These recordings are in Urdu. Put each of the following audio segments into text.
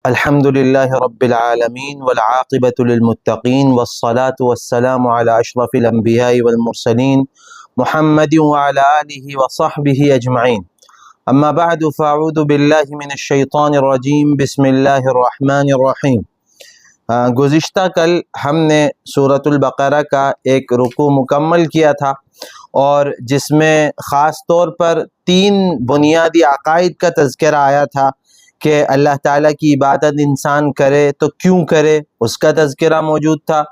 الحمد لله رب العالمين والعاقبة للمتقين والصلاة والسلام على أشرف الأنبياء والمرسلين محمد وعلى آله وصحبه أجمعين. أما بعد فأعوذ بالله من الشيطان الرجيم. بسم الله الرحمن الرحيم. گزشتہ کل ہم نے سورۃ البقرہ کا ایک رکوع مکمل کیا تھا، اور جس میں خاص طور پر 3 بنیادی عقائد کا تذکرہ آیا تھا کہ اللہ تعالیٰ کی عبادت انسان کرے تو کیوں کرے، اس کا تذکرہ موجود تھا.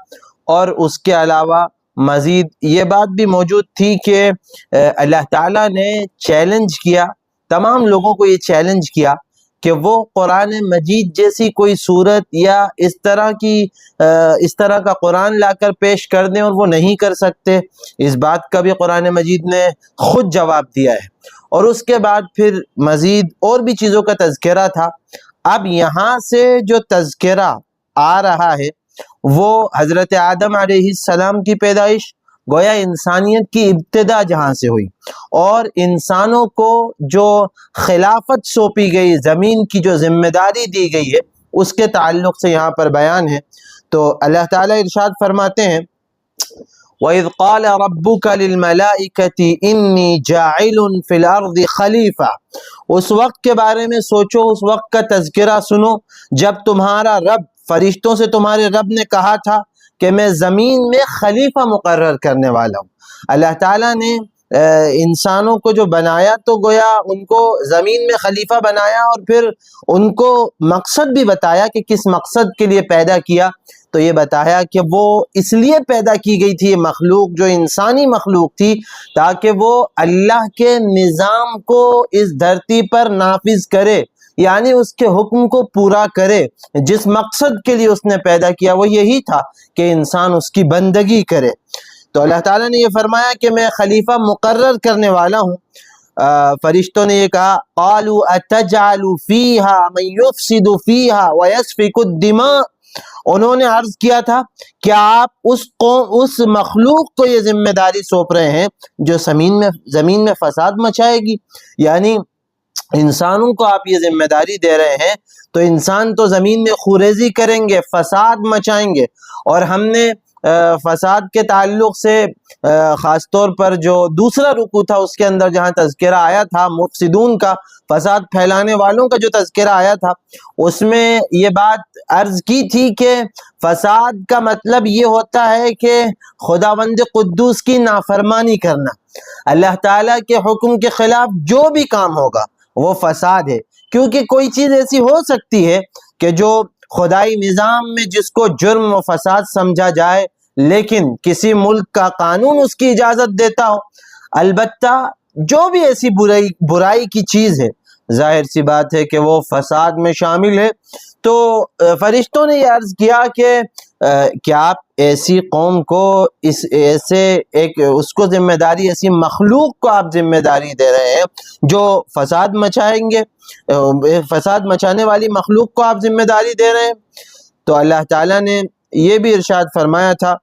اور اس کے علاوہ مزید یہ بات بھی موجود تھی کہ اللہ تعالیٰ نے چیلنج کیا، تمام لوگوں کو یہ چیلنج کیا کہ وہ قرآن مجید جیسی کوئی صورت یا اس طرح کا قرآن لا کر پیش کر دیں، اور وہ نہیں کر سکتے. اس بات کا بھی قرآن مجید نے خود جواب دیا ہے. اور اس کے بعد پھر مزید اور بھی چیزوں کا تذکرہ تھا. اب یہاں سے جو تذکرہ آ رہا ہے وہ حضرت آدم علیہ السلام کی پیدائش، گویا انسانیت کی ابتدا جہاں سے ہوئی، اور انسانوں کو جو خلافت سونپی گئی، زمین کی جو ذمہ داری دی گئی ہے، اس کے تعلق سے یہاں پر بیان ہے. تو اللہ تعالیٰ ارشاد فرماتے ہیں وَإِذْ قَالَ رَبُّكَ لِلْمَلَائِكَةِ إِنِّي جَاعِلٌ فِي الْأَرْضِ خَلِيفَةً. اس وقت کے بارے میں سوچو، اس وقت کا تذکرہ سنو جب تمہارا رب فرشتوں سے تمہارے رب نے کہا تھا کہ میں زمین میں خلیفہ مقرر کرنے والا ہوں. اللہ تعالیٰ نے انسانوں کو جو بنایا تو گویا ان کو زمین میں خلیفہ بنایا، اور پھر ان کو مقصد بھی بتایا کہ کس مقصد کے لیے پیدا کیا. تو یہ بتایا کہ وہ اس لیے پیدا کی گئی تھی، یہ مخلوق جو انسانی مخلوق تھی، تاکہ وہ اللہ کے نظام کو اس دھرتی پر نافذ کرے، یعنی اس کے حکم کو پورا کرے. جس مقصد کے لیے اس نے پیدا کیا وہ یہی تھا کہ انسان اس کی بندگی کرے. تو اللہ تعالیٰ نے یہ فرمایا کہ میں خلیفہ مقرر کرنے والا ہوں. فرشتوں نے یہ کہا قالوا اتجعل فیہا من یفسد فیہا ویسفک الدماء. انہوں نے عرض کیا تھا کیا آپ اس مخلوق کو یہ ذمہ داری سونپ رہے ہیں جو زمین میں فساد مچائے گی، یعنی انسانوں کو آپ یہ ذمہ داری دے رہے ہیں تو انسان تو زمین میں خوریزی کریں گے، فساد مچائیں گے. اور ہم نے فساد کے تعلق سے خاص طور پر جو دوسرا رکوع تھا اس کے اندر جہاں تذکرہ آیا تھا مفسدون کا، فساد پھیلانے والوں کا جو تذکرہ آیا تھا، اس میں یہ بات عرض کی تھی کہ فساد کا مطلب یہ ہوتا ہے کہ خداوند قدوس کی نافرمانی کرنا. اللہ تعالیٰ کے حکم کے خلاف جو بھی کام ہوگا وہ فساد ہے. کیونکہ کوئی چیز ایسی ہو سکتی ہے کہ جو خدائی نظام میں جس کو جرم و فساد سمجھا جائے، لیکن کسی ملک کا قانون اس کی اجازت دیتا ہو. البتہ جو بھی ایسی برائی کی چیز ہے، ظاہر سی بات ہے کہ وہ فساد میں شامل ہے. تو فرشتوں نے یہ عرض کیا کہ کیا آپ ایسی قوم کو اس کو ذمہ داری، ایسی مخلوق کو آپ ذمہ داری دے رہے ہیں جو فساد مچائیں گے، فساد مچانے والی مخلوق کو آپ ذمہ داری دے رہے ہیں. تو اللہ تعالیٰ نے یہ بھی ارشاد فرمایا تھا،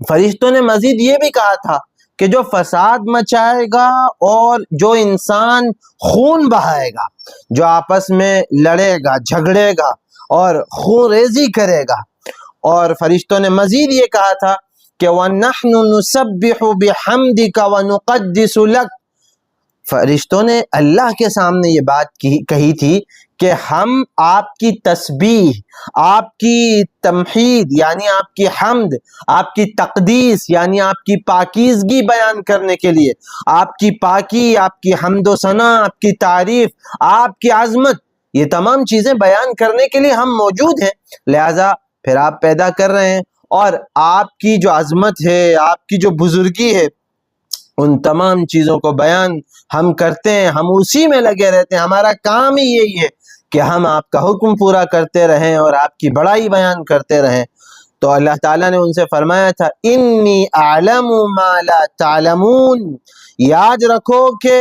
فرشتوں نے مزید یہ بھی کہا تھا کہ جو فساد مچائے گا اور جو انسان خون بہائے گا، جو آپس میں لڑے گا، جھگڑے گا اور خون ریزی کرے گا. اور فرشتوں نے مزید یہ کہا تھا کہ وَنَحْنُ نُسَبِّحُ بِحَمْدِكَ وَنُقَدِّسُ لَكَ. فرشتوں نے اللہ کے سامنے یہ بات کہی تھی کہ ہم آپ کی تسبیح، آپ کی تمحید یعنی آپ کی حمد، آپ کی تقدیس یعنی آپ کی پاکیزگی بیان کرنے کے لیے، آپ کی پاکی، آپ کی حمد و ثنا، آپ کی تعریف، آپ کی عظمت، یہ تمام چیزیں بیان کرنے کے لیے ہم موجود ہیں. لہذا پھر آپ پیدا کر رہے ہیں، اور آپ کی جو عظمت ہے، آپ کی جو بزرگی ہے، ان تمام چیزوں کو بیان ہم کرتے ہیں، ہم اسی میں لگے رہتے ہیں. ہمارا کام ہی یہی ہے کہ ہم آپ کا حکم پورا کرتے رہیں اور آپ کی بڑائی بیان کرتے رہیں. تو اللہ تعالیٰ نے ان سے فرمایا تھا انی اعلم ما لا تعلمون. یاد رکھو کہ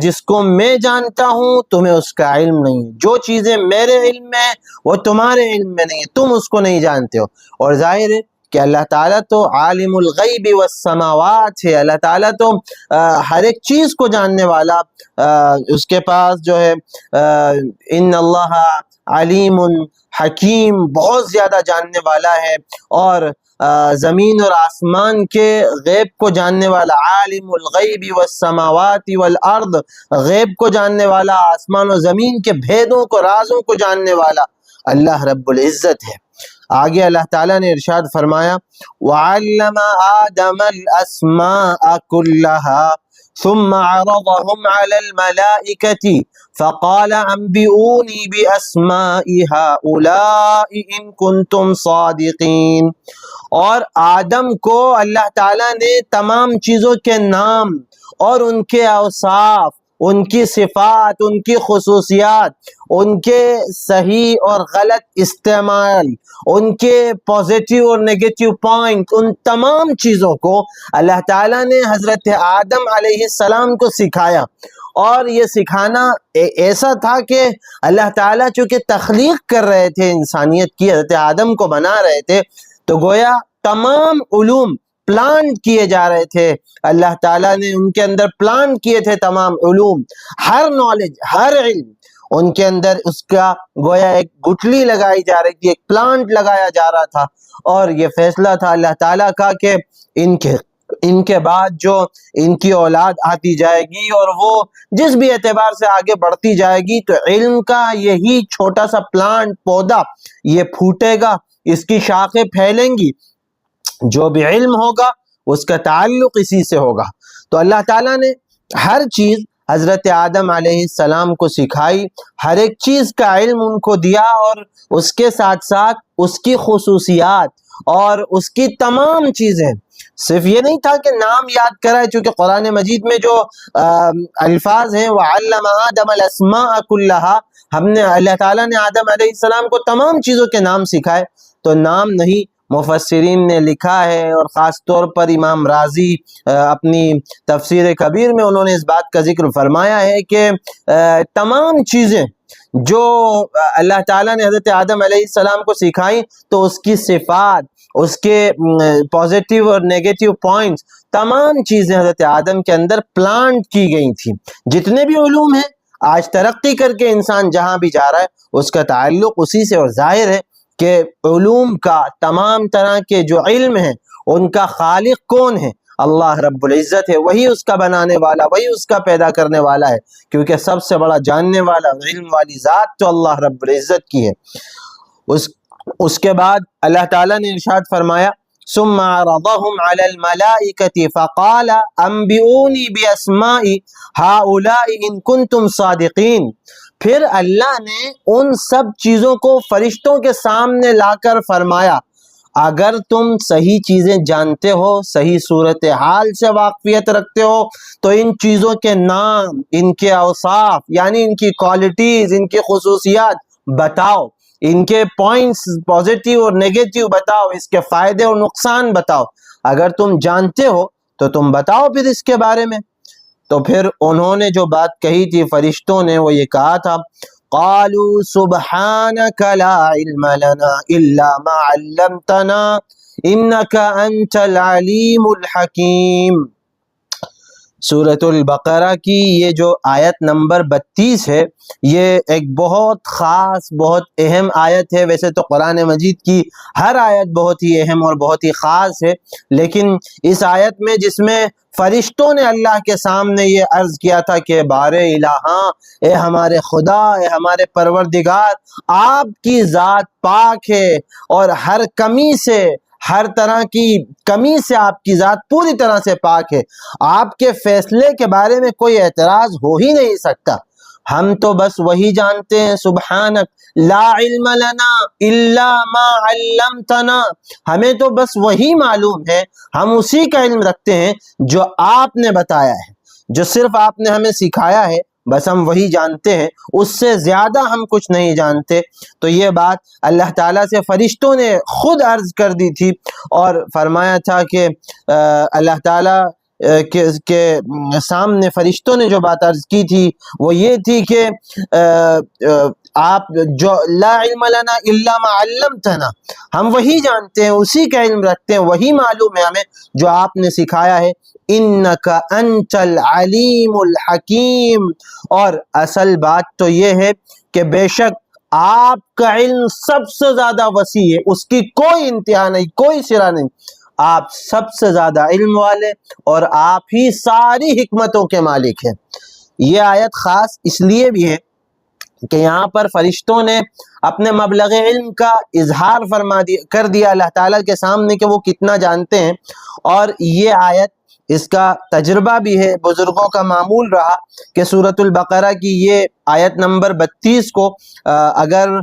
جس کو میں جانتا ہوں تمہیں اس کا علم نہیں ہے، جو چیزیں میرے علم میں وہ تمہارے علم میں نہیں ہے، تم اس کو نہیں جانتے ہو. اور ظاہر ہے کہ اللہ تعالیٰ تو عالم الغیب والسماوات ہے. اللہ تعالیٰ تو ہر ایک چیز کو جاننے والا، اس کے پاس جو ہے ان اللہ علیم حکیم، بہت زیادہ جاننے والا ہے، اور زمین اور آسمان کے غیب کو جاننے والا، عالم الغیب والسماوات والارض، غیب کو جاننے والا، آسمان و زمین کے بھیدوں کو، رازوں کو جاننے والا اللہ رب العزت ہے۔ آگے اللہ تعالیٰ نے ارشاد فرمایا وَعَلَّمَ آدَمَ الْأَسْمَاءَ كُلَّهَا ثم عرضهم على الملائكة فقال أنبئوني بأسماء هؤلاء إن كنتم صادقين۔ اور آدم کو اللہ تعالیٰ نے تمام چیزوں کے نام اور ان کے اوصاف، ان کی صفات، ان کی خصوصیات، ان کے صحیح اور غلط استعمال، ان کے پازیٹیو اور نیگیٹو پوائنٹ، ان تمام چیزوں کو اللہ تعالیٰ نے حضرت آدم علیہ السلام کو سکھایا۔ اور یہ سکھانا ایسا تھا کہ اللہ تعالیٰ چونکہ تخلیق کر رہے تھے انسانیت کی، حضرت آدم کو بنا رہے تھے، تو گویا تمام علوم پلانٹ کیے جا رہے تھے۔ اللہ تعالیٰ نے ان کے اندر پلانٹ کیے تھے تمام علوم، ہر نالج، ہر علم ان کے اندر، اس کا گویا ایک گٹھلی لگائی جا رہی تھی، ایک پلانٹ لگایا جا رہا تھا۔ اور یہ فیصلہ تھا اللہ تعالیٰ کا کہ ان کے بعد جو ان کی اولاد آتی جائے گی اور وہ جس بھی اعتبار سے آگے بڑھتی جائے گی، تو علم کا یہی چھوٹا سا پلانٹ، پودا، یہ پھوٹے گا، اس کی شاخیں پھیلیں گی، جو بھی علم ہوگا اس کا تعلق اسی سے ہوگا۔ تو اللہ تعالیٰ نے ہر چیز حضرت آدم علیہ السلام کو سکھائی، ہر ایک چیز کا علم ان کو دیا، اور اس کے ساتھ ساتھ اس کی خصوصیات اور اس کی تمام چیزیں۔ صرف یہ نہیں تھا کہ نام یاد کرائے، چونکہ قرآن مجید میں جو الفاظ ہیں وَعَلَّمَ آدَمَ الْأَسْمَاءَ كُلَّهَا، ہم نے، اللہ تعالیٰ نے آدم علیہ السلام کو تمام چیزوں کے نام سکھائے۔ تو نام نہیں، مفسرین نے لکھا ہے، اور خاص طور پر امام رازی اپنی تفسیر کبیر میں انہوں نے اس بات کا ذکر فرمایا ہے کہ تمام چیزیں جو اللہ تعالیٰ نے حضرت آدم علیہ السلام کو سکھائیں، تو اس کی صفات، اس کے پازیٹیو اور نیگیٹو پوائنٹس، تمام چیزیں حضرت آدم کے اندر پلانٹ کی گئی تھیں۔ جتنے بھی علوم ہیں آج ترقی کر کے انسان جہاں بھی جا رہا ہے، اس کا تعلق اسی سے، اور ظاہر ہے کہ علوم کا، تمام طرح کے جو علم ہیں، ان کا خالق کون ہے؟ اللہ رب العزت ہے، وہی اس کا بنانے والا، وہی اس کا پیدا کرنے والا ہے، کیونکہ سب سے بڑا جاننے والا، علم والی ذات تو اللہ رب العزت کی ہے۔ اس کے بعد اللہ تعالیٰ نے ارشاد فرمایا ثم عرضهم على الملائكة فقال انبئوني باسماء هؤلاء ان كنتم صادقين۔ پھر اللہ نے ان سب چیزوں کو فرشتوں کے سامنے لا کر فرمایا اگر تم صحیح چیزیں جانتے ہو، صحیح صورتحال سے واقفیت رکھتے ہو، تو ان چیزوں کے نام، ان کے اوصاف، یعنی ان کی کوالٹیز، ان کی خصوصیات بتاؤ، ان کے پوائنٹس پازیٹیو اور نیگیٹو بتاؤ، اس کے فائدے اور نقصان بتاؤ۔ اگر تم جانتے ہو تو تم بتاؤ پھر اس کے بارے میں۔ تو پھر انہوں نے جو بات کہی تھی فرشتوں نے، وہ یہ کہا تھا قالوا سبحانك لا علم لنا الا ما علمتنا انك انت العلیم الحکیم۔ سورۃ البقرہ کی یہ جو آیت نمبر 32 ہے، یہ ایک بہت خاص، بہت اہم آیت ہے۔ ویسے تو قرآن مجید کی ہر آیت بہت ہی اہم اور بہت ہی خاص ہے، لیکن اس آیت میں، جس میں فرشتوں نے اللہ کے سامنے یہ عرض کیا تھا کہ بار الہاں، اے ہمارے خدا، اے ہمارے پروردگار، آپ کی ذات پاک ہے، اور ہر کمی سے، ہر طرح کی کمی سے آپ کی ذات پوری طرح سے پاک ہے، آپ کے فیصلے کے بارے میں کوئی اعتراض ہو ہی نہیں سکتا، ہم تو بس وہی جانتے ہیں، سبحانک لا علم لنا الا ما علمتنا، ہمیں تو بس وہی معلوم ہے، ہم اسی کا علم رکھتے ہیں جو آپ نے بتایا ہے، جو صرف آپ نے ہمیں سکھایا ہے، بس ہم وہی جانتے ہیں، اس سے زیادہ ہم کچھ نہیں جانتے۔ تو یہ بات اللہ تعالیٰ سے فرشتوں نے خود عرض کر دی تھی، اور فرمایا تھا کہ اللہ تعالیٰ کے سامنے فرشتوں نے جو بات عرض کی تھی وہ یہ تھی کہ آپ جو لا علم لنا الا ما علمتنا، ہم وہی جانتے ہیں، اسی کا علم رکھتے ہیں، وہی معلوم ہے ہمیں جو آپ نے سکھایا ہے، انک انت العلیم الحکیم۔ اور اصل بات تو یہ ہے کہ بے شک آپ کا علم سب سے زیادہ وسیع ہے، اس کی کوئی انتہا نہیں، کوئی سرا نہیں، آپ سب سے زیادہ علم والے اور آپ ہی ساری حکمتوں کے مالک ہیں۔ یہ آیت خاص اس لیے بھی ہے کہ یہاں پر فرشتوں نے اپنے مبلغ علم کا اظہار کر دیا اللہ تعالیٰ کے سامنے کہ وہ کتنا جانتے ہیں، اور یہ آیت اس کا تجربہ بھی ہے، بزرگوں کا معمول رہا کہ سورۃ البقرہ کی یہ آیت نمبر 32 کو اگر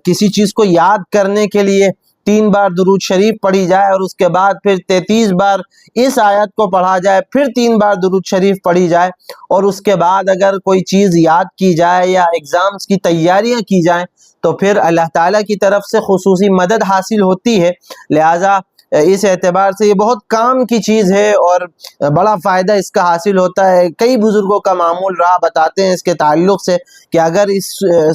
کسی چیز کو یاد کرنے کے لیے 3 بار درود شریف پڑھی جائے اور اس کے بعد پھر 33 بار اس آیت کو پڑھا جائے، پھر 3 بار درود شریف پڑھی جائے، اور اس کے بعد اگر کوئی چیز یاد کی جائے یا ایگزامز کی تیاریاں کی جائیں تو پھر اللہ تعالیٰ کی طرف سے خصوصی مدد حاصل ہوتی ہے۔ لہٰذا اس اعتبار سے یہ بہت کام کی چیز ہے اور بڑا فائدہ اس کا حاصل ہوتا ہے۔ کئی بزرگوں کا معمول رہا، بتاتے ہیں اس کے تعلق سے کہ اگر اس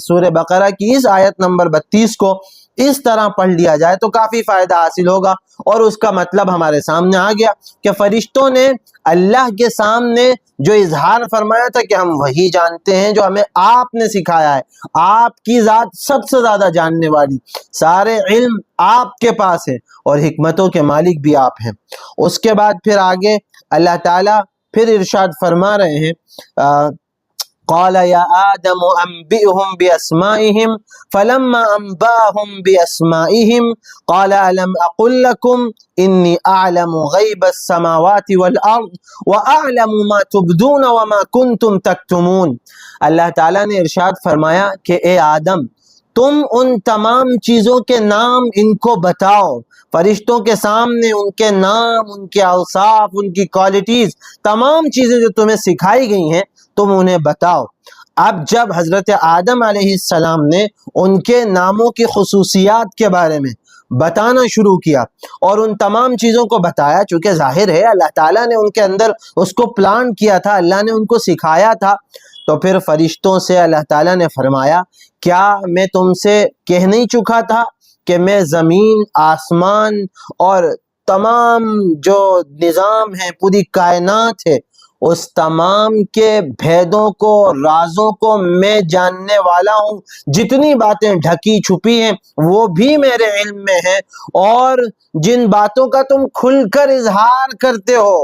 سورہ بقرہ کی اس آیت نمبر 32 کو اس طرح پڑھ لیا جائے تو کافی فائدہ حاصل ہوگا، اور اس کا مطلب ہمارے سامنے آ گیا کہ فرشتوں نے اللہ کے سامنے جو اظہار فرمایا تھا کہ ہم وہی جانتے ہیں جو ہمیں آپ نے سکھایا ہے، آپ کی ذات سب سے زیادہ جاننے والی، سارے علم آپ کے پاس ہے اور حکمتوں کے مالک بھی آپ ہیں۔ اس کے بعد پھر آگے اللہ تعالیٰ پھر ارشاد فرما رہے ہیں قال یا آدم انبئهم باسمائهم فلما انباهم باسمائهم قال الم اقل لكم انی اعلم غیب السماوات والارض واعلم ما تبدون وما کنتم تکتمون۔ اللہ تعالیٰ نے ارشاد فرمایا کہ اے آدم، تم ان تمام چیزوں کے نام ان کو بتاؤ، فرشتوں کے سامنے ان کے نام، ان کے اوصاف، ان کی کوالٹیز، تمام چیزیں جو تمہیں سکھائی گئی ہیں تم انہیں بتاؤ۔ اب جب حضرت آدم علیہ السلام نے ان کے ناموں کی خصوصیات کے بارے میں بتانا شروع کیا اور ان تمام چیزوں کو بتایا، چونکہ ظاہر ہے اللہ تعالیٰ نے ان کے اندر اس کو پلان کیا تھا، اللہ نے ان کو سکھایا تھا، تو پھر فرشتوں سے اللہ تعالیٰ نے فرمایا کیا میں تم سے کہہ نہیں چکا تھا کہ میں زمین، آسمان اور تمام جو نظام ہے، پوری کائنات ہے، اس تمام کے بھیدوں کو، رازوں کو میں جاننے والا ہوں، جتنی باتیں ڈھکی چھپی ہیں وہ بھی میرے علم میں ہیں، اور جن باتوں کا تم کھل کر اظہار کرتے ہو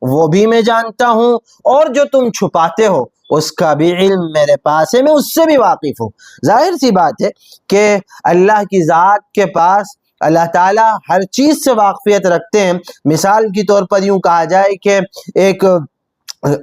وہ بھی میں جانتا ہوں، اور جو تم چھپاتے ہو اس کا بھی علم میرے پاس ہے، میں اس سے بھی واقف ہوں۔ ظاہر سی بات ہے کہ اللہ کی ذات کے پاس اللہ تعالیٰ ہر چیز سے واقفیت رکھتے ہیں۔ مثال کے طور پر یوں کہا جائے کہ ایک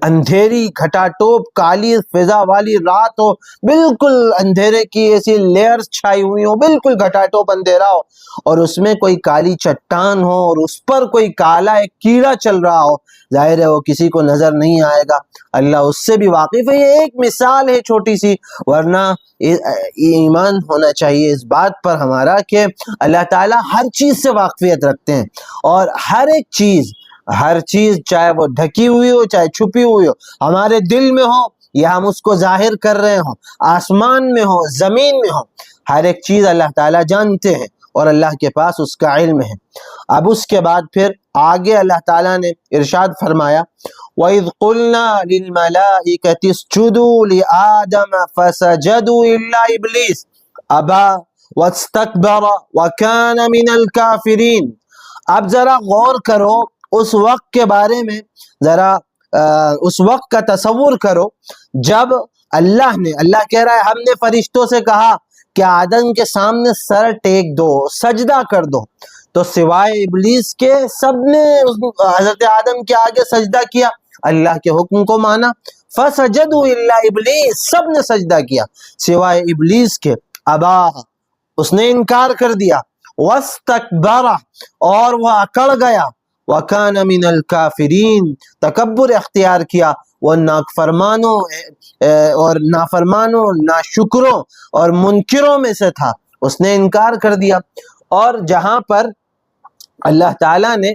اندھیری گھٹا ٹوپ کالی فضا والی رات ہو، بالکل اندھیرے کی ایسی لیئرز چھائی ہوئی ہو، بالکل گھٹا ٹوپ اندھیرا ہو، اور اس میں کوئی کالی چٹان ہو اور اس پر کوئی کالا ایک کیڑا چل رہا ہو، ظاہر ہے وہ کسی کو نظر نہیں آئے گا، اللہ اس سے بھی واقف ہے۔ یہ ایک مثال ہے چھوٹی سی، ورنہ ایمان ہونا چاہیے اس بات پر ہمارا کہ اللہ تعالیٰ ہر چیز سے واقفیت رکھتے ہیں، اور ہر چیز چاہے وہ ڈھکی ہوئی ہو چاہے چھپی ہوئی ہو، ہمارے دل میں ہو یا ہم اس کو ظاہر کر رہے ہوں، آسمان میں ہو زمین میں ہو، ہر ایک چیز اللہ تعالیٰ جانتے ہیں اور اللہ کے پاس اس کا علم ہے۔ اب اس کے بعد پھر آگے اللہ تعالیٰ نے ارشاد فرمایا وَإِذْ قُلْنَا لِلْمَلَائِكَةِ اسْجُدُوا لِآدَمَ فَسَجَدُوا إِلَّا إِبْلِيسَ أَبَى وَاسْتَكْبَرَ وَكَانَ مِنَ الْكَافِرِينَ۔ اب ذرا غور کرو اس وقت کے بارے میں، ذرا اس وقت کا تصور کرو جب اللہ کہہ رہا ہے ہم نے فرشتوں سے کہا کہ آدم کے سامنے سر ٹیک دو، سجدہ کر دو، تو سوائے ابلیس کے سب نے حضرت آدم کے آگے سجدہ کیا، اللہ کے حکم کو مانا، فسجدوا الا ابلیس، سب نے سجدہ کیا سوائے ابلیس کے، ابا، اس نے انکار کر دیا، واستکبر، اور وہ اکڑ گیا، وَكَانَ مِنَ الْكَافِرِينَ، تکبر اختیار کیا، وہ نافرمانوں، ناشکروں اور منکروں میں سے تھا، اس نے انکار کر دیا۔ اور جہاں پر اللہ تعالیٰ نے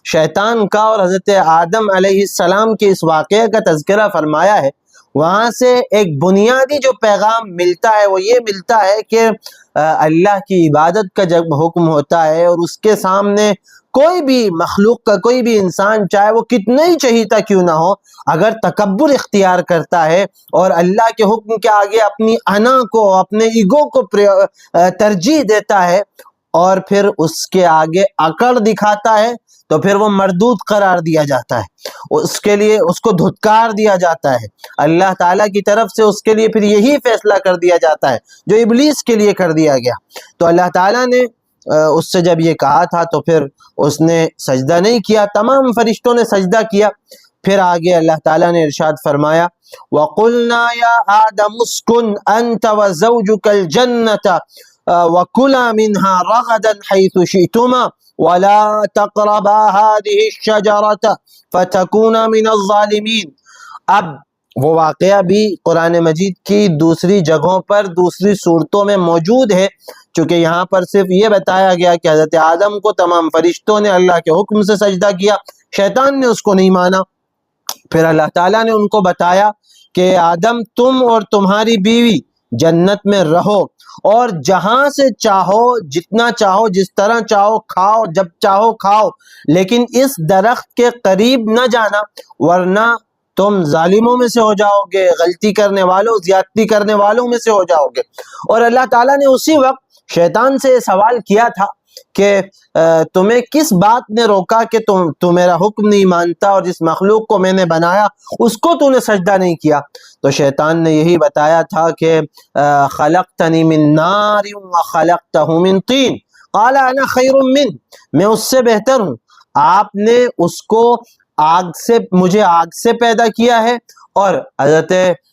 شیطان کا اور حضرت آدم علیہ السلام کے اس واقعے کا تذکرہ فرمایا ہے، وہاں سے ایک بنیادی جو پیغام ملتا ہے وہ یہ ملتا ہے کہ اللہ کی عبادت کا جب حکم ہوتا ہے اور اس کے سامنے کوئی بھی مخلوق کا کوئی بھی انسان چاہے وہ کتنا ہی چہیتا کیوں نہ ہو، اگر تکبر اختیار کرتا ہے اور اللہ کے حکم کے آگے اپنی انا کو، اپنے ایگو کو ترجیح دیتا ہے اور پھر اس کے آگے اکڑ دکھاتا ہے، تو پھر وہ مردود قرار دیا جاتا ہے، اس کے لیے اس کو دھتکار دیا جاتا ہے۔ اللہ تعالیٰ کی طرف سے اس کے لیے پھر یہی فیصلہ کر دیا جاتا ہے جو ابلیس کے لیے کر دیا گیا۔ تو اللہ تعالیٰ نے اس سے جب یہ کہا تھا تو پھر اس نے سجدہ نہیں کیا، تمام فرشتوں نے سجدہ کیا۔ پھر آگے اللہ تعالیٰ نے ارشاد فرمایا وَقُلْنَا يَا آدَمُ اسْكُنْ أَنْتَ وَزَوْجُكَ الْجَنَّةَ وَكُلَا مِنْهَا رَغَدًا حَيْثُ شِئْتُمَا وَلَا تَقْرَبَا هَذِهِ الشَّجَرَةَ فَتَكُونَا مِنَ الظَّالِمِينَ۔ اب وہ واقعہ بھی قرآن مجید کی دوسری جگہوں پر دوسری صورتوں میں موجود ہے، چونکہ یہاں پر صرف یہ بتایا گیا کہ حضرت آدم کو تمام فرشتوں نے اللہ کے حکم سے سجدہ کیا، شیطان نے اس کو نہیں مانا۔ پھر اللہ تعالیٰ نے ان کو بتایا کہ آدم تم اور تمہاری بیوی جنت میں رہو اور جہاں سے چاہو، جتنا چاہو، جس طرح چاہو کھاؤ، جب چاہو کھاؤ، لیکن اس درخت کے قریب نہ جانا ورنہ تم ظالموں میں سے ہو جاؤ گے، غلطی کرنے والوں، زیادتی کرنے والوں میں سے ہو جاؤ گے۔ اور اللہ تعالیٰ نے اسی وقت شیطان سے سوال کیا تھا کہ تمہیں کس بات نے روکا کہ تم میرا حکم نہیں مانتا اور جس مخلوق کو میں نے بنایا اس کو تو نے سجدہ نہیں کیا؟ تو شیطان نے یہی بتایا تھا کہ خلقتنی من نار وخلقتہ من طین قال انا خیر من، میں اس سے بہتر ہوں، آپ نے اس کو مجھے آگ سے پیدا کیا ہے، اور حضرت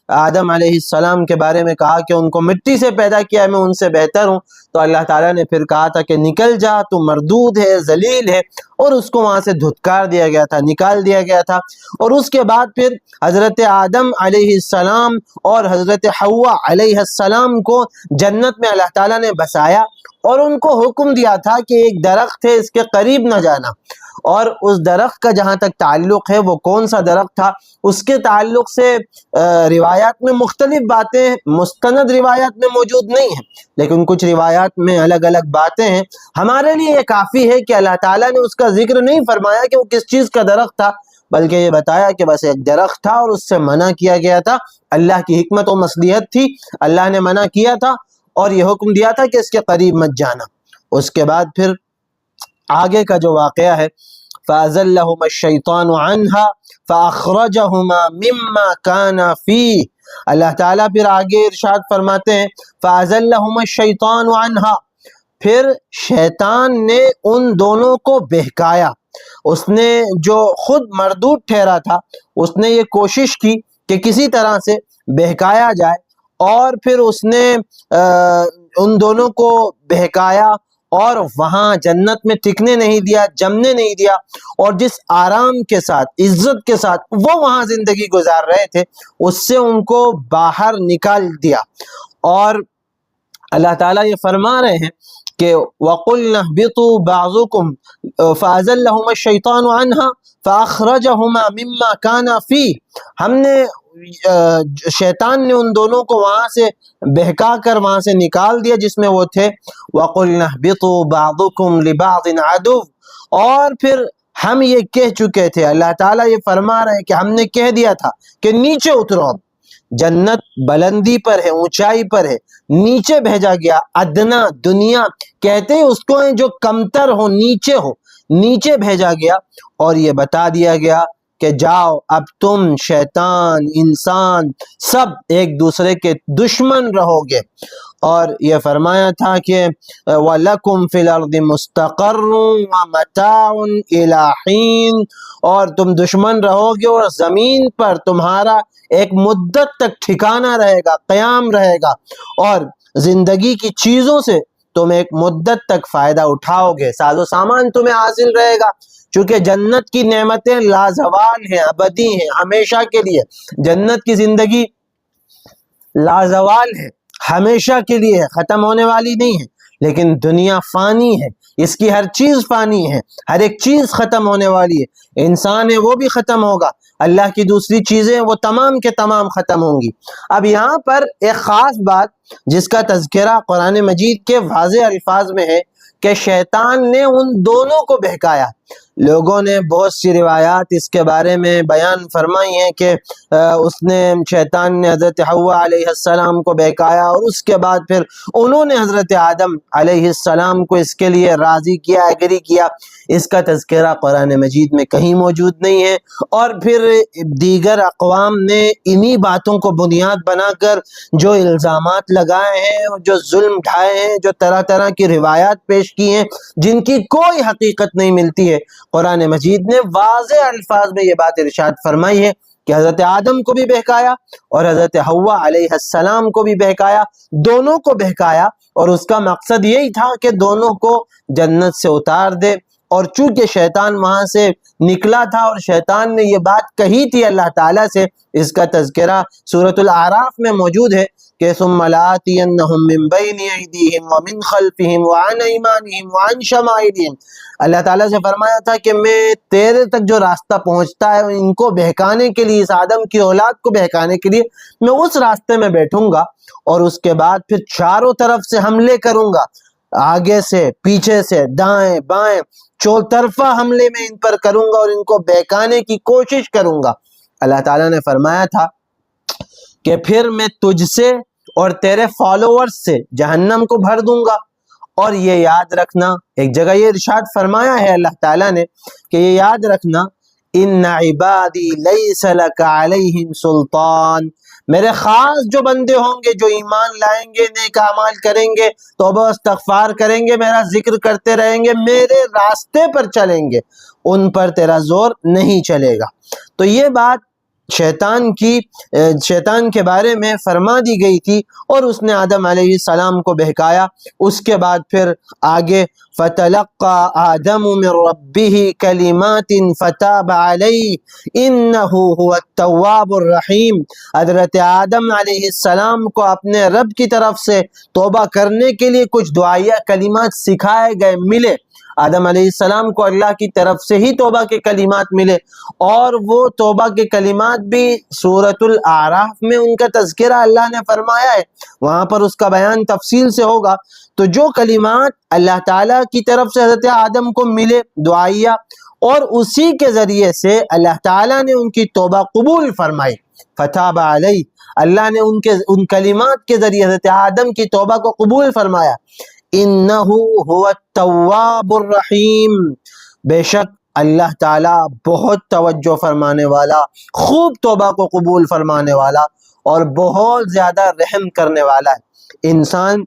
آدم علیہ السلام کے بارے میں کہا کہ ان کو مٹی سے پیدا کیا ہے، میں ان سے بہتر ہوں۔ تو اللہ تعالیٰ نے پھر کہا تھا کہ نکل جا، تو مردود ہے، ذلیل ہے، اور اس کو وہاں سے دھتکار دیا گیا تھا، نکال دیا گیا تھا۔ اور اس کے بعد پھر حضرت آدم علیہ السلام اور حضرت حوا علیہ السلام کو جنت میں اللہ تعالیٰ نے بسایا اور ان کو حکم دیا تھا کہ ایک درخت ہے، اس کے قریب نہ جانا، اور اس درخت کا جہاں تک تعلق ہے وہ کون سا درخت تھا اس کے تعلق سے روایات میں مختلف باتیں، مستند روایات میں موجود نہیں ہیں، لیکن کچھ روایات میں الگ الگ باتیں ہیں۔ ہمارے لیے یہ کافی ہے کہ اللہ تعالیٰ نے اس کا ذکر نہیں فرمایا کہ وہ کس چیز کا درخت تھا، بلکہ یہ بتایا کہ بس ایک درخت تھا اور اس سے منع کیا گیا تھا۔ اللہ کی حکمت و مصلحت تھی، اللہ نے منع کیا تھا اور یہ حکم دیا تھا کہ اس کے قریب مت جانا۔ اس کے بعد پھر آگے کا جو واقعہ ہے فَأَزَلَّهُمَا الشَّيْطَانُ عَنْهَا فَأَخْرَجَهُمَا مِمَّا كَانَ فِيهِ۔ اللہ تعالیٰ پھر آگے ارشاد فرماتے ہیں فَأَزَلَّهُمَا الشَّيْطَانُ عَنْهَا، پھر شیطان نے ان دونوں کو بہکایا۔ اس نے جو خود مردود ٹھہرا تھا اس نے یہ کوشش کی کہ کسی طرح سے بہکایا جائے، اور پھر اس نے ان دونوں کو بہکایا اور وہاں جنت میں ٹکنے نہیں دیا، جمنے نہیں دیا، اور جس آرام کے ساتھ، عزت کے ساتھ وہ وہاں زندگی گزار رہے تھے اس سے ان کو باہر نکال دیا۔ اور اللہ تعالیٰ یہ فرما رہے ہیں کہ وَقُلْنَا اهْبِطُوا بَعْضُكُمْ فَأَزَلَّهُمَا الشَّيْطَانُ عَنْهَا فَأَخْرَجَهُمَا مِمَّا كَانَ فِيهِ، ہم نے شیطان نے ان دونوں کو وہاں سے بہکا کر وہاں سے نکال دیا جس میں وہ تھے۔ وَقُلْنَا اهْبِطُوا بَعْضُكُمْ لِبَعْضٍ عَدُوٌّ، اور پھر ہم یہ کہہ چکے تھے، اللہ تعالیٰ یہ فرما رہے ہیں کہ ہم نے کہہ دیا تھا کہ نیچے اترو، جنت بلندی پر ہے، اونچائی پر ہے، نیچے بھیجا گیا، ادنا دنیا کہتے ہیں اس کو جو کمتر ہو، نیچے ہو، نیچے بھیجا گیا، اور یہ بتا دیا گیا کہ جاؤ اب تم شیطان، انسان سب ایک دوسرے کے دشمن رہو گے۔ اور یہ فرمایا تھا کہ وَلَكُمْ فِي الْأَرْضِ مُسْتَقَرٌّ وَمَتَاعٌ إِلَىٰ حِينٍ، اور تم دشمن رہو گے اور زمین پر تمہارا ایک مدت تک ٹھکانہ رہے گا، قیام رہے گا، اور زندگی کی چیزوں سے تم ایک مدت تک فائدہ اٹھاؤ گے، ساز و سامان تمہیں حاصل رہے گا، چونکہ جنت کی نعمتیں لازوال ہیں، ابدی ہیں، ہمیشہ کے لیے۔ جنت کی زندگی لازوال ہے، ہمیشہ کے لیے ہے، ختم ہونے والی نہیں ہے، لیکن دنیا فانی ہے، اس کی ہر چیز فانی ہے، ہر ایک چیز ختم ہونے والی ہے، انسان ہے وہ بھی ختم ہوگا، اللہ کی دوسری چیزیں وہ تمام کے تمام ختم ہوں گی۔ اب یہاں پر ایک خاص بات جس کا تذکرہ قرآن مجید کے واضح الفاظ میں ہے کہ شیطان نے ان دونوں کو بہکایا۔ لوگوں نے بہت سی روایات اس کے بارے میں بیان فرمائی ہیں کہ شیطان نے حضرت حوا علیہ السلام کو بہکایا، اور اس کے بعد پھر انہوں نے حضرت آدم علیہ السلام کو اس کے لیے راضی کیا، ایگری کیا۔ اس کا تذکرہ قرآن مجید میں کہیں موجود نہیں ہے، اور پھر دیگر اقوام نے انہی باتوں کو بنیاد بنا کر جو الزامات لگائے ہیں، جو ظلم ڈھائے ہیں، جو طرح طرح کی روایات پیش کی ہیں جن کی کوئی حقیقت نہیں ملتی ہے۔ قرآن مجید نے واضح الفاظ میں یہ بات ارشاد فرمائی ہے کہ حضرت آدم کو بھی بہکایا اور حضرت حوا علیہ السلام کو بھی بہکایا، دونوں کو بہکایا، اور اس کا مقصد یہی تھا کہ دونوں کو جنت سے اتار دے۔ اور چونکہ شیطان وہاں سے نکلا تھا اور شیطان نے یہ بات کہی تھی اللہ تعالیٰ سے، اس کا تذکرہ سورۃ الاعراف میں موجود ہے کہ ثم لآتینہم من بین ایدیہم ومن خلفہم وعن ایمانہم وعن شمائلہم۔ اللہ تعالیٰ سے فرمایا تھا کہ میں تیرے تک جو راستہ پہنچتا ہے ان کو بہکانے کے لیے، اس آدم کی اولاد کو بہکانے کے لیے میں اس راستے میں بیٹھوں گا، اور اس کے بعد پھر چاروں طرف سے حملے کروں گا، آگے سے، پیچھے سے، دائیں بائیں، چوطرفہ حملے میں ان پر کروں گا اور ان کو بہکانے کی کوشش کروں گا۔ اللہ تعالیٰ نے فرمایا تھا کہ پھر میں تجھ سے اور تیرے فالوورز سے جہنم کو بھر دوں گا۔ اور یہ یاد رکھنا، ایک جگہ یہ ارشاد فرمایا ہے اللہ تعالیٰ نے کہ یہ یاد رکھنا، ان عبادی لیس لک علیہم سلطان، میرے خاص جو بندے ہوں گے جو ایمان لائیں گے، نیک اعمال کریں گے، توبہ استغفار کریں گے، میرا ذکر کرتے رہیں گے، میرے راستے پر چلیں گے، ان پر تیرا زور نہیں چلے گا۔ تو یہ بات شیطان کے بارے میں فرما دی گئی تھی، اور اس نے آدم علیہ السلام کو بہکایا۔ اس کے بعد پھر آگے فَتَلَقَّى آدَمُ مِن رَبِّهِ كَلِمَاتٍ فَتَابَ عَلَيْهِ إِنَّهُ هُوَ التَّوَّابُ الرَّحِيمُ۔ حضرت آدم علیہ السلام کو اپنے رب کی طرف سے توبہ کرنے کے لیے کچھ دعائیہ کلمات سکھائے گئے، ملے۔ آدم علیہ السلام کو اللہ کی طرف سے ہی توبہ کے کلمات ملے، اور وہ توبہ کے کلمات بھی سورۃ الاعراف میں ان کا تذکرہ اللہ نے فرمایا ہے، وہاں پر اس کا بیان تفصیل سے ہوگا۔ تو جو کلمات اللہ تعالیٰ کی طرف سے حضرت آدم کو ملے دعائیہ، اور اسی کے ذریعے سے اللہ تعالیٰ نے ان کی توبہ قبول فرمائی، فتاب علیہ، اللہ نے ان کلمات کے ذریعے حضرت آدم کی توبہ کو قبول فرمایا۔ انہ هو التواب الرحیم، بے شک اللہ تعالیٰ بہت توجہ فرمانے والا، خوب توبہ کو قبول فرمانے والا، اور بہت زیادہ رحم کرنے والا ہے۔ انسان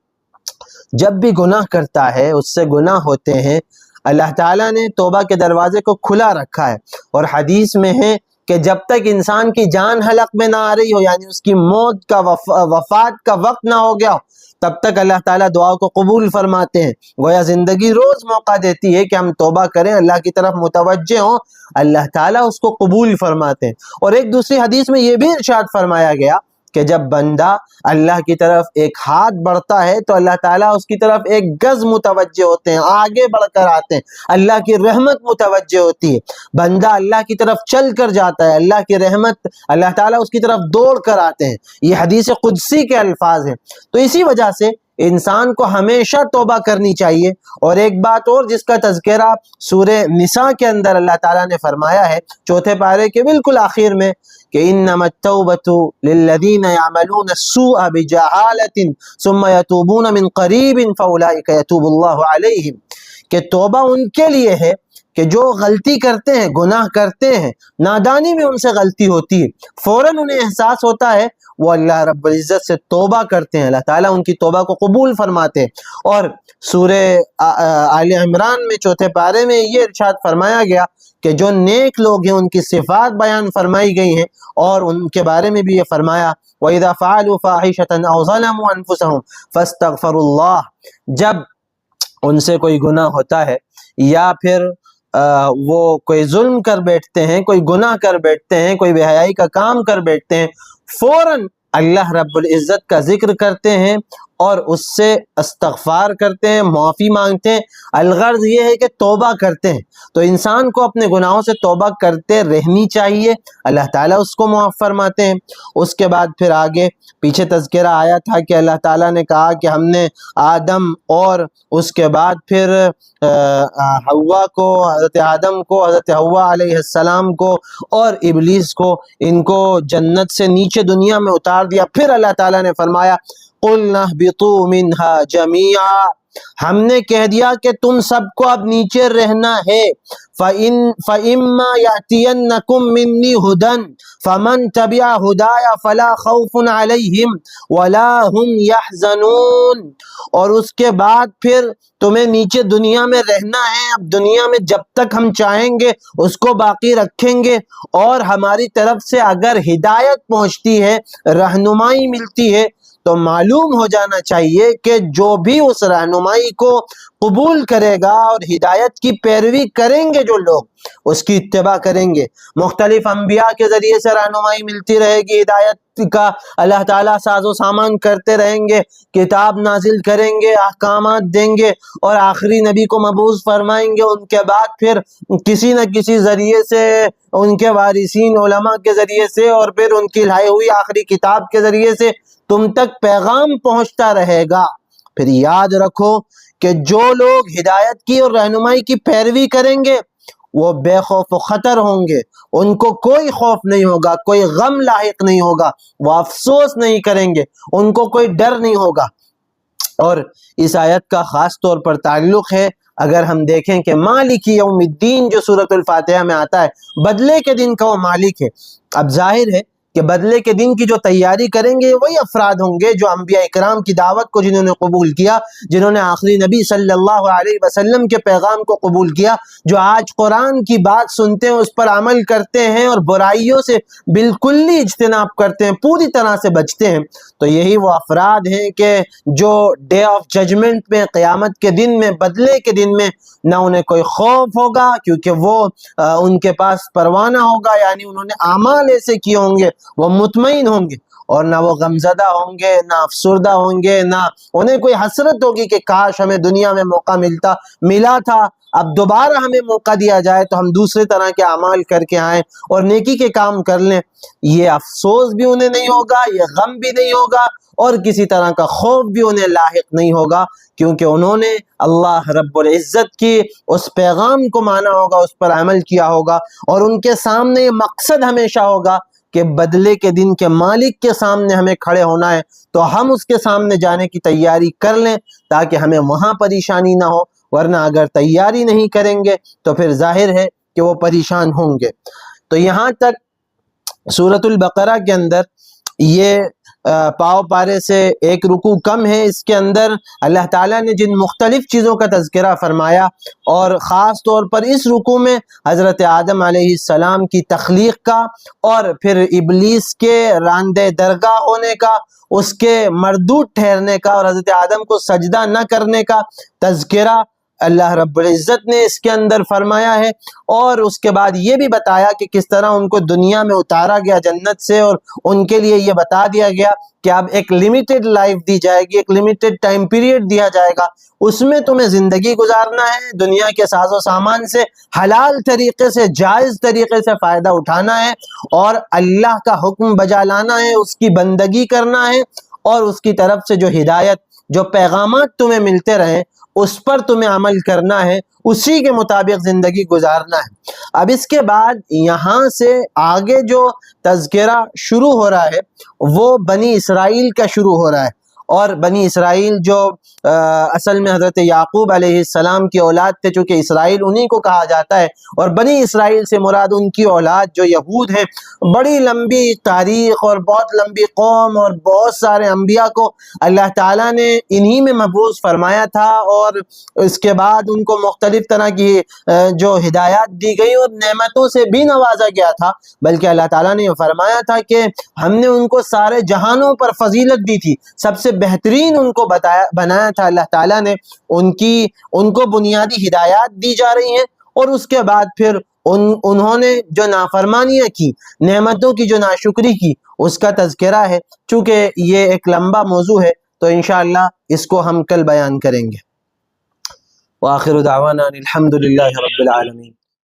جب بھی گناہ کرتا ہے، اس سے گناہ ہوتے ہیں، اللہ تعالیٰ نے توبہ کے دروازے کو کھلا رکھا ہے، اور حدیث میں ہے کہ جب تک انسان کی جان حلق میں نہ آ رہی ہو، یعنی اس کی موت کا وفات کا وقت نہ ہو گیا ہو، تب تک اللہ تعالیٰ دعا کو قبول فرماتے ہیں۔ گویا زندگی روز موقع دیتی ہے کہ ہم توبہ کریں، اللہ کی طرف متوجہ ہوں، اللہ تعالیٰ اس کو قبول فرماتے ہیں۔ اور ایک دوسری حدیث میں یہ بھی ارشاد فرمایا گیا کہ جب بندہ اللہ کی طرف ایک ہاتھ بڑھتا ہے تو اللہ تعالیٰ اس کی طرف ایک گز متوجہ ہوتے ہیں، آگے بڑھ کر آتے ہیں، اللہ کی رحمت متوجہ ہوتی ہے۔ بندہ اللہ کی طرف چل کر جاتا ہے، اللہ کی رحمت، اللہ تعالیٰ اس کی طرف دوڑ کر آتے ہیں۔ یہ حدیث قدسی کے الفاظ ہیں۔ تو اسی وجہ سے انسان کو ہمیشہ توبہ کرنی چاہیے۔ اور ایک بات اور جس کا تذکرہ سورہ نساء کے اندر اللہ تعالیٰ نے فرمایا ہے، چوتھے پارے کے بالکل آخر میں، کہ انما التوبة للذین یعملون السوء بجہالة ثم یتوبون من قریب فاولئک یتوب اللہ علیہم، کہ توبہ ان کے لیے ہے کہ جو غلطی کرتے ہیں، گناہ کرتے ہیں، نادانی میں ان سے غلطی ہوتی ہے، فوراً انہیں احساس ہوتا ہے، وہ اللہ رب العزت سے توبہ کرتے ہیں، اللہ تعالیٰ ان کی توبہ کو قبول فرماتے ہیں۔ اور سورہ آل عمران میں چوتھے پارے میں یہ ارشاد فرمایا گیا کہ جو نیک لوگ ہیں ان کی صفات بیان فرمائی گئی ہیں، اور ان کے بارے میں بھی یہ فرمایا وَإِذَا فَعَلُوا فَاحِشَةً أَوْ ظَلَمُوا أَنفُسَهُمْ فَاسْتَغْفَرُوا اللَّهَ، جب ان سے کوئی گناہ ہوتا ہے یا پھر وہ کوئی ظلم کر بیٹھتے ہیں، کوئی گناہ کر بیٹھتے ہیں، کوئی بے حیائی کا کام کر بیٹھتے ہیں، فوراً اللہ رب العزت کا ذکر کرتے ہیں اور اس سے استغفار کرتے ہیں، معافی مانگتے ہیں۔ الغرض یہ ہے کہ توبہ کرتے ہیں، تو انسان کو اپنے گناہوں سے توبہ کرتے رہنی چاہیے، اللہ تعالیٰ اس کو معاف فرماتے ہیں۔ اس کے بعد پھر آگے پیچھے تذکرہ آیا تھا کہ اللہ تعالیٰ نے کہا کہ ہم نے آدم اور اس کے بعد پھر حوا کو، حضرت آدم کو، حضرت حوا علیہ السلام کو اور ابلیس کو، ان کو جنت سے نیچے دنیا میں اتار دیا۔ پھر اللہ تعالیٰ نے فرمایا قُلْنَا اهْبِطُوا مِنْهَا جَمِيعًا، ہم نے کہہ دیا کہ تم سب کو اب نیچے رہنا ہے۔ فَإِمَّا يَأْتِيَنَّكُم مِّنِّي هُدًى فَمَن تَبِعَ هُدَايَ فَلَا خَوْفٌ عَلَيْهِمْ وَلَا هُمْ يَحْزَنُونَ، اور اس کے بعد پھر تمہیں نیچے دنیا میں رہنا ہے۔ اب دنیا میں جب تک ہم چاہیں گے اس کو باقی رکھیں گے، اور ہماری طرف سے اگر ہدایت پہنچتی ہے، رہنمائی ملتی ہے، تو معلوم ہو جانا چاہیے کہ جو بھی اس رہنمائی کو قبول کرے گا اور ہدایت کی پیروی کریں گے، جو لوگ اس کی اتباع کریں گے، مختلف انبیاء کے ذریعے سے رہنمائی ملتی رہے گی، ہدایت کا اللہ تعالیٰ ساز و سامان کرتے رہیں گے، کتاب نازل کریں گے، احکامات دیں گے، اور آخری نبی کو مبعوث فرمائیں گے۔ ان کے بعد پھر کسی نہ کسی ذریعے سے، ان کے وارثین علماء کے ذریعے سے، اور پھر ان کی لائی ہوئی آخری کتاب کے ذریعے سے تم تک پیغام پہنچتا رہے گا۔ پھر یاد رکھو کہ جو لوگ ہدایت کی اور رہنمائی کی پیروی کریں گے وہ بے خوف و خطر ہوں گے، ان کو کوئی خوف نہیں ہوگا، کوئی غم لاحق نہیں ہوگا، وہ افسوس نہیں کریں گے، ان کو کوئی ڈر نہیں ہوگا۔ اور اس آیت کا خاص طور پر تعلق ہے، اگر ہم دیکھیں کہ مالک یوم الدین جو سورۃ الفاتحہ میں آتا ہے، بدلے کے دن کا وہ مالک ہے۔ اب ظاہر ہے کہ بدلے کے دن کی جو تیاری کریں گے وہی افراد ہوں گے جو انبیاء اکرام کی دعوت کو جنہوں نے قبول کیا، جنہوں نے آخری نبی صلی اللہ علیہ وسلم کے پیغام کو قبول کیا، جو آج قرآن کی بات سنتے ہیں، اس پر عمل کرتے ہیں، اور برائیوں سے بالکل اجتناب کرتے ہیں، پوری طرح سے بچتے ہیں۔ تو یہی وہ افراد ہیں کہ جو ڈے آف ججمنٹ میں، قیامت کے دن میں، بدلے کے دن میں نہ انہیں کوئی خوف ہوگا، کیونکہ وہ ان کے پاس پروانہ ہوگا، یعنی انہوں نے اعمال ایسے کیے ہوں گے، وہ مطمئن ہوں گے، اور نہ وہ غمزدہ ہوں گے، نہ افسردہ ہوں گے، نہ انہیں کوئی حسرت ہوگی کہ کاش ہمیں دنیا میں موقع ملا تھا، اب دوبارہ ہمیں موقع دیا جائے تو ہم دوسرے طرح کے اعمال کر کے آئیں اور نیکی کے کام کر لیں۔ یہ افسوس بھی انہیں نہیں ہوگا، یہ غم بھی نہیں ہوگا، اور کسی طرح کا خوف بھی انہیں لاحق نہیں ہوگا، کیونکہ انہوں نے اللہ رب العزت کی اس پیغام کو مانا ہوگا، اس پر عمل کیا ہوگا، اور ان کے سامنے یہ مقصد ہمیشہ ہوگا کہ بدلے کے دن کے مالک کے سامنے ہمیں کھڑے ہونا ہے، تو ہم اس کے سامنے جانے کی تیاری کر لیں تاکہ ہمیں وہاں پریشانی نہ ہو، ورنہ اگر تیاری نہیں کریں گے تو پھر ظاہر ہے کہ وہ پریشان ہوں گے۔ تو یہاں تک سورۃ البقرہ کے اندر یہ پاؤ پارے سے ایک رکوع کم ہے، اس کے اندر اللہ تعالیٰ نے جن مختلف چیزوں کا تذکرہ فرمایا، اور خاص طور پر اس رکوع میں حضرت آدم علیہ السلام کی تخلیق کا، اور پھر ابلیس کے راندہ درگاہ ہونے کا، اس کے مردود ٹھہرنے کا، اور حضرت آدم کو سجدہ نہ کرنے کا تذکرہ اللہ رب العزت نے اس کے اندر فرمایا ہے، اور اس کے بعد یہ بھی بتایا کہ کس طرح ان کو دنیا میں اتارا گیا جنت سے، اور ان کے لیے یہ بتا دیا گیا کہ اب ایک لمیٹڈ لائف دی جائے گی، ایک لمیٹڈ ٹائم پیریڈ دیا جائے گا، اس میں تمہیں زندگی گزارنا ہے، دنیا کے ساز و سامان سے حلال طریقے سے، جائز طریقے سے فائدہ اٹھانا ہے، اور اللہ کا حکم بجا لانا ہے، اس کی بندگی کرنا ہے، اور اس کی طرف سے جو ہدایت، جو پیغامات تمہیں ملتے رہیں اس پر تمہیں عمل کرنا ہے، اسی کے مطابق زندگی گزارنا ہے۔ اب اس کے بعد یہاں سے آگے جو تذکرہ شروع ہو رہا ہے وہ بنی اسرائیل کا شروع ہو رہا ہے، اور بنی اسرائیل جو اصل میں حضرت یعقوب علیہ السلام کی اولاد تھے، چونکہ اسرائیل انہی کو کہا جاتا ہے، اور بنی اسرائیل سے مراد ان کی اولاد جو یہود ہیں۔ بڑی لمبی تاریخ اور بہت لمبی قوم اور بہت سارے انبیاء کو اللہ تعالیٰ نے انہی میں مبعوث فرمایا تھا، اور اس کے بعد ان کو مختلف طرح کی جو ہدایات دی گئی اور نعمتوں سے بھی نوازا گیا تھا، بلکہ اللہ تعالیٰ نے یہ فرمایا تھا کہ ہم نے ان کو سارے جہانوں پر فضیلت دی تھی، سب سے بہترین ان کو بنایا تھا اللہ تعالیٰ نے، ان کو بنیادی ہدایات دی جا رہی ہیں، اور اس کے بعد پھر انہوں نے جو نافرمانیاں کی، نعمتوں کی جو ناشکری کی، اس کا تذکرہ ہے۔ چونکہ یہ ایک لمبا موضوع ہے تو انشاءاللہ اس کو ہم کل بیان کریں گے۔ وآخر دعوانا الحمد للہ رب العالمین۔